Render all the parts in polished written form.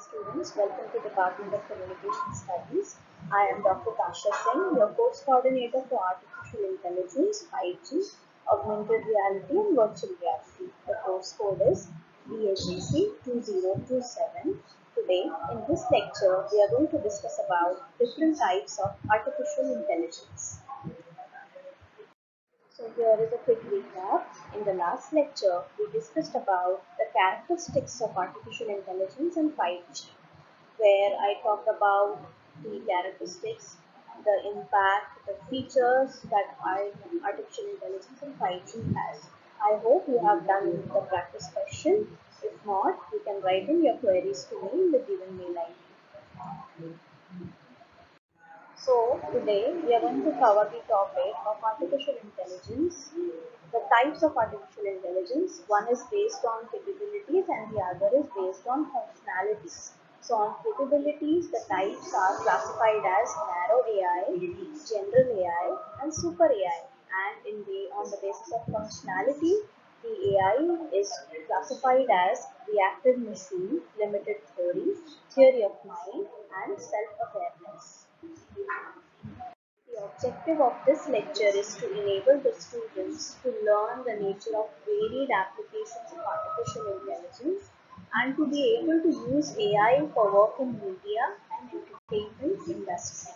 students. Welcome to Department of Communication Studies. I am Dr. Tasha Singh, your course coordinator for Artificial Intelligence, 5G, Augmented Reality and Virtual Reality. The course code is BACC 2027. Today, in this lecture, we are going to discuss about different types of artificial intelligence. So here is a quick recap. In the last lecture, we discussed about the characteristics of artificial intelligence and 5G, where I talked about the characteristics, the impact, the features that artificial intelligence and 5G has. I hope you have done the practice question. If not, you can write in your queries to me in the given mail ID. So today we are going to cover the topic of artificial intelligence, the types of artificial intelligence. One is based on capabilities and the other is based on functionalities. So on capabilities, the types are classified as narrow AI, general AI and super AI. And on the basis of functionality, the AI is classified as reactive machine, limited theory, theory of mind and self-awareness. The objective of this lecture is to enable the students to learn the nature of varied applications of artificial intelligence and to be able to use AI for work in media and entertainment industry.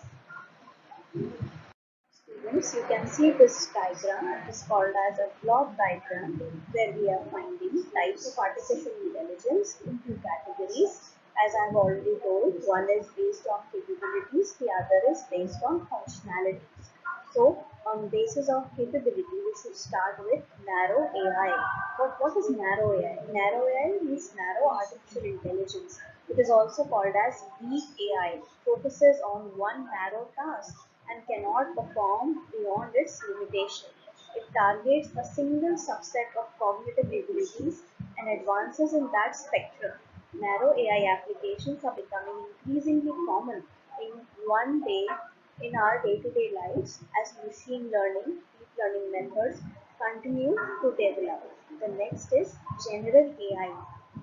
Students, you can see this diagram. It is called as a block diagram where we are finding types of artificial intelligence in two categories. As I have already told, one is based on capabilities, the other is based on functionalities. So, on basis of capability, we should start with narrow AI. What is narrow AI? Narrow AI means narrow artificial intelligence. It is also called as weak AI. Focuses on one narrow task and cannot perform beyond its limitation. It targets a single subset of cognitive abilities and advances in that spectrum. Narrow AI applications are becoming increasingly common in one day in our day-to-day lives as machine learning, deep learning methods continue to develop. The next is general AI,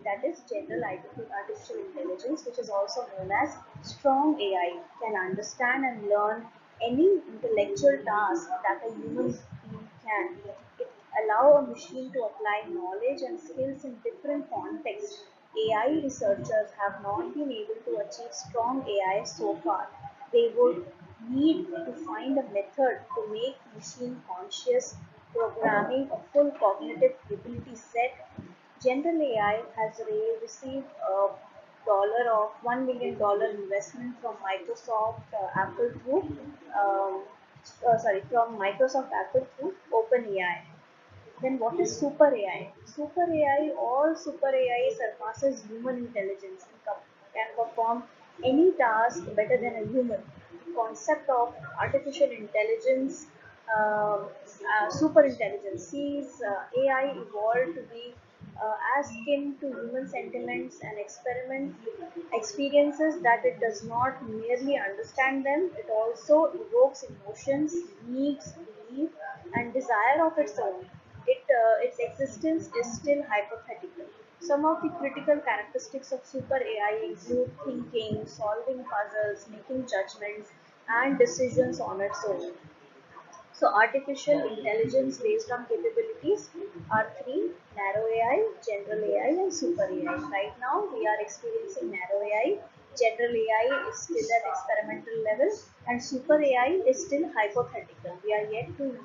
that is general artificial intelligence, which is also known as strong AI, can understand and learn any intellectual task that a human being can. It allow a machine to apply knowledge and skills in different contexts. AI researchers have not been able to achieve strong AI so far. They would need to find a method to make machine conscious programming a full cognitive ability set. General AI has received a dollar of $1 million investment from Microsoft Apple through OpenAI. Then what is super AI? Super AI or super AI surpasses human intelligence and can perform any task better than a human. The concept of artificial intelligence, super intelligence, sees AI evolve to be as kin to human sentiments and experiment experiences that it does not merely understand them, it also evokes emotions, needs, belief, and desire of its own. Its existence is still hypothetical. Some of the critical characteristics of super AI include thinking, solving puzzles, making judgments, and decisions on its own. So artificial intelligence based on capabilities are three: narrow AI, general AI and super AI. Right now we are experiencing narrow AI, general AI is still at experimental level and super AI is still hypothetical. We are yet to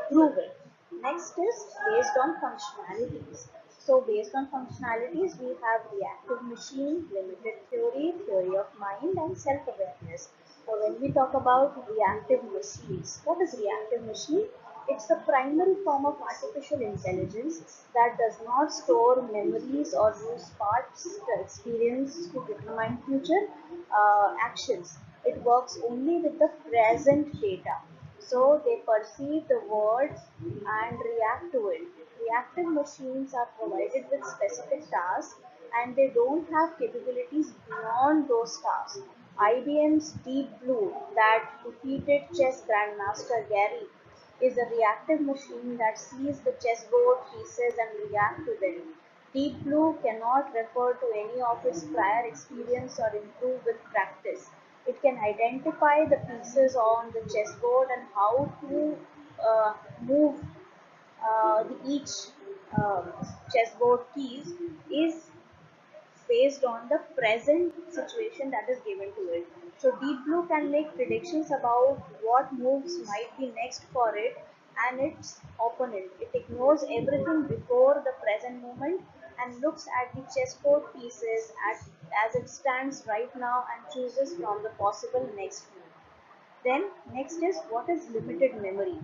prove it. Next is based on functionalities. So based on functionalities, we have reactive machine, limited theory, theory of mind, and self-awareness. So when we talk about reactive machines, what is reactive machine? It's the primary form of artificial intelligence that does not store memories or use past experience to determine future actions. It works only with the present data. So they perceive the words and react to it. Reactive machines are provided with specific tasks and they don't have capabilities beyond those tasks. IBM's Deep Blue, that defeated chess grandmaster Gary, is a reactive machine that sees the chessboard pieces and reacts to them. Deep Blue cannot refer to any of its prior experience or improve with practice. It can identify the pieces on the chessboard and how to move each uh, chessboard keys is based on the present situation that is given to it. So Deep Blue can make predictions about what moves might be next for it and its opponent. It ignores everything before the present moment and looks at the chessboard pieces as it stands right now and chooses from the possible next move. Then next is what is limited memory.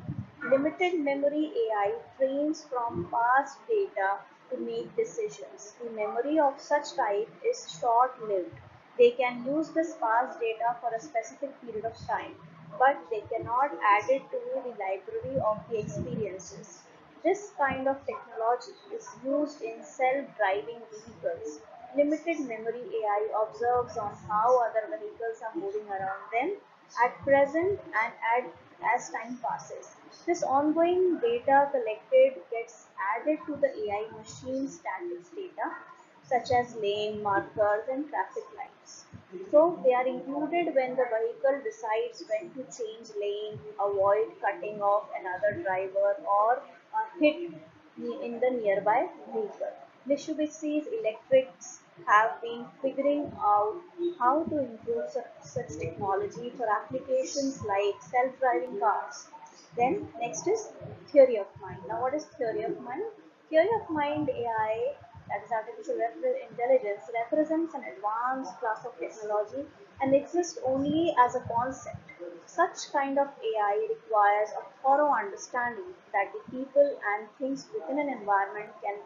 Limited memory AI trains from past data to make decisions. The memory of such type is short-lived. They can use this past data for a specific period of time, but they cannot add it to the library of the experiences. This kind of technology is used in self-driving vehicles. Limited memory AI observes on how other vehicles are moving around them at present and as time passes. This ongoing data collected gets added to the AI machine statics data such as lane markers and traffic lights. So they are included when the vehicle decides when to change lane, avoid cutting off another driver, or hit in the nearby vehicle. Mitsubishi's electrics have been figuring out how to improve such technology for applications like self-driving cars. Then next is theory of mind. Now what is theory of mind? Theory of mind AI, that is artificial intelligence, represents an advanced class of technology and exists only as a concept. Such kind of AI requires a thorough understanding that the people and things within an environment can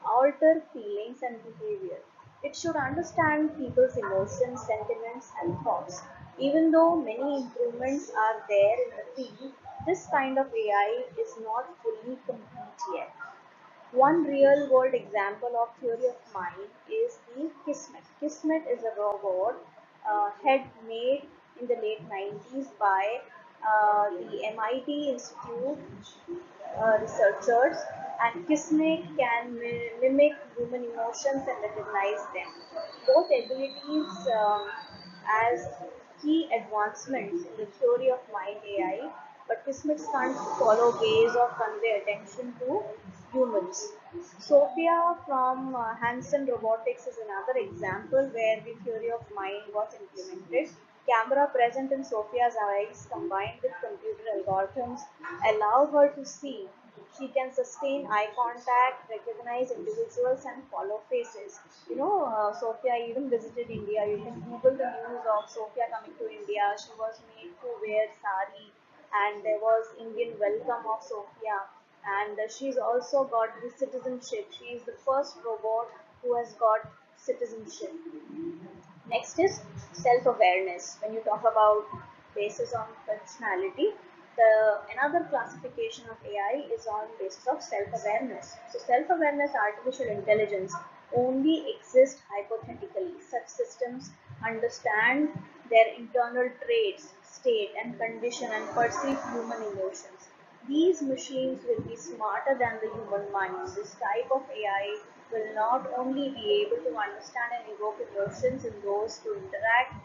alter feelings and behavior. It should understand people's emotions, sentiments, and thoughts. Even though many improvements are there in the field, this kind of AI is not fully complete yet. One real world example of theory of mind is the Kismet. Kismet is a robot head made in the late 90s by the MIT Institute researchers, and Kismet can mimic human emotions and recognize them. Both abilities as key advancements in the theory of mind AI, but Kismet can't follow gaze or convey attention to humans. Sophia from Hanson Robotics is another example where the theory of mind was implemented. Camera present in Sophia's eyes combined with computer algorithms allow her to see. She can sustain eye contact, recognize individuals, and follow faces. Sophia even visited India. You can Google the news of Sophia coming to India. She was made to wear sari, and there was Indian welcome of Sophia. And she's also got the citizenship. She is the first robot who has got citizenship. Next is self-awareness. When you talk about basis on functionality, the another classification of AI is on basis of self-awareness. So self-awareness artificial intelligence only exists hypothetically. Such systems understand their internal traits, state and condition and perceive human emotions. These machines will be smarter than the human mind. This type of AI will not only be able to understand and evoke emotions in those to interact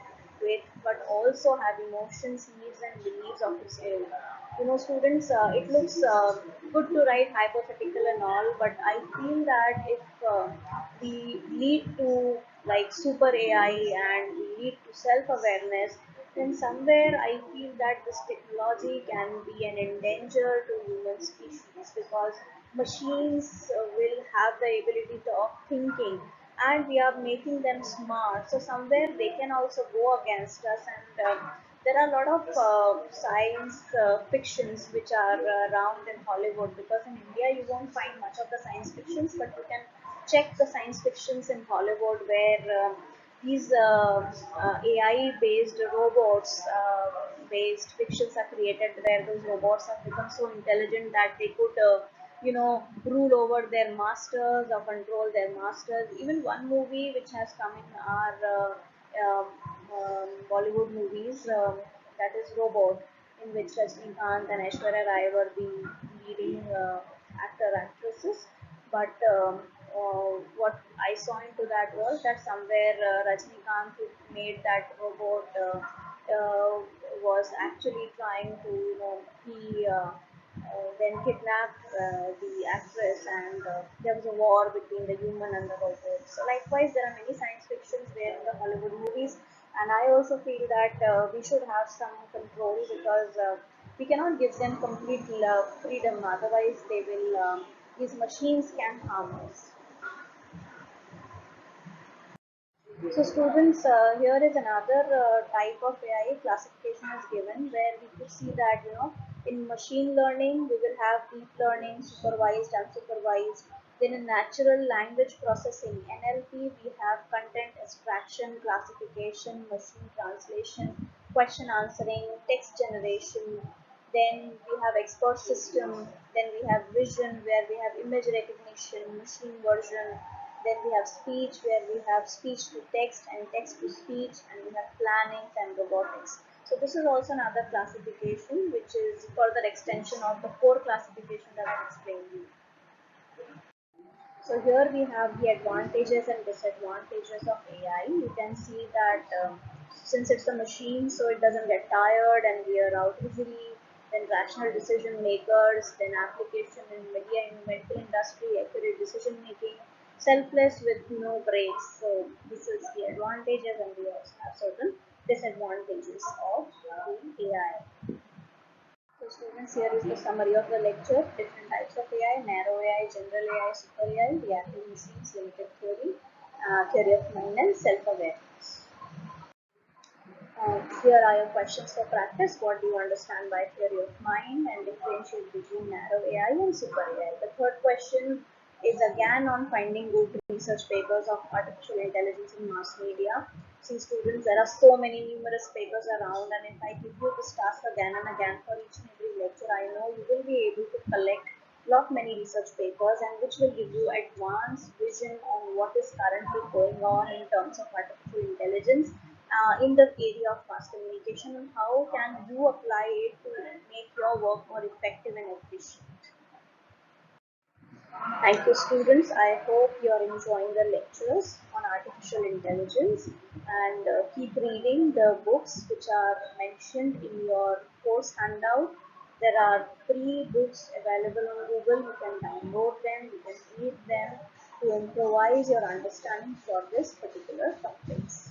with, but also have emotions, needs, and beliefs of its own. Students, it looks good to write hypothetical and all, but I feel that if we lead to like super AI and we lead to self-awareness, then somewhere I feel that this technology can be an endanger to human species because machines will have the ability of thinking and we are making them smart. So somewhere they can also go against us and there are a lot of science fictions which are around in Hollywood because in India you won't find much of the science fictions, but you can check the science fictions in Hollywood where these AI based robots based fictions are created where those robots have become so intelligent that they could rule over their masters or control their masters. Even one movie which has come in our Bollywood movies, that is Robot, in which Rajinikanth and Aishwarya Rai were the leading actor actresses. But what I saw into that was that somewhere Rajnikant, who made that robot, uh, was actually trying to, he then kidnapped the actress, and there was a war between the human and the robot. So likewise, there are many science fictions there in the Hollywood movies, and I also feel that we should have some control, because we cannot give them complete freedom. Otherwise, these machines can harm us. So students, here is another type of AI classification is given, where we could see that, in machine learning we will have deep learning, supervised, unsupervised. Then in natural language processing (NLP) we have content extraction, classification, machine translation, question answering, text generation. Then we have expert system. Then we have vision, where we have image recognition, machine version. Then we have speech, where we have speech to text and text to speech, and we have planning and robotics. So this is also another classification, which is further extension of the core classification that I explained to you. So here we have the advantages and disadvantages of AI. You can see that since it's a machine, so it doesn't get tired and wear out easily. Then rational decision makers, then application in media and medical industry, accurate decision making, selfless with no breaks. So this is the advantages, and we also have certain disadvantages of the AI. So students, here is the summary of the lecture. Different types of AI: narrow AI, general AI, super AI, reactive machines, limited theory, theory of mind, and self-awareness. Here are your questions for practice. What do you understand by theory of mind, and differentiate between narrow AI and super AI? The third question is again on finding good research papers of artificial intelligence in mass media. See students, there are so many numerous papers around, and if I give you this task again and again for each and every lecture, I know you will be able to collect lot many research papers, and which will give you advanced vision on what is currently going on in terms of artificial intelligence in the area of mass communication, and how can you apply it to make your work more effective and efficient. Thank you students. I hope you are enjoying the lectures on artificial intelligence, and keep reading the books which are mentioned in your course handout. There are free books available on Google. You can download them, you can read them to improvise your understanding for this particular topics.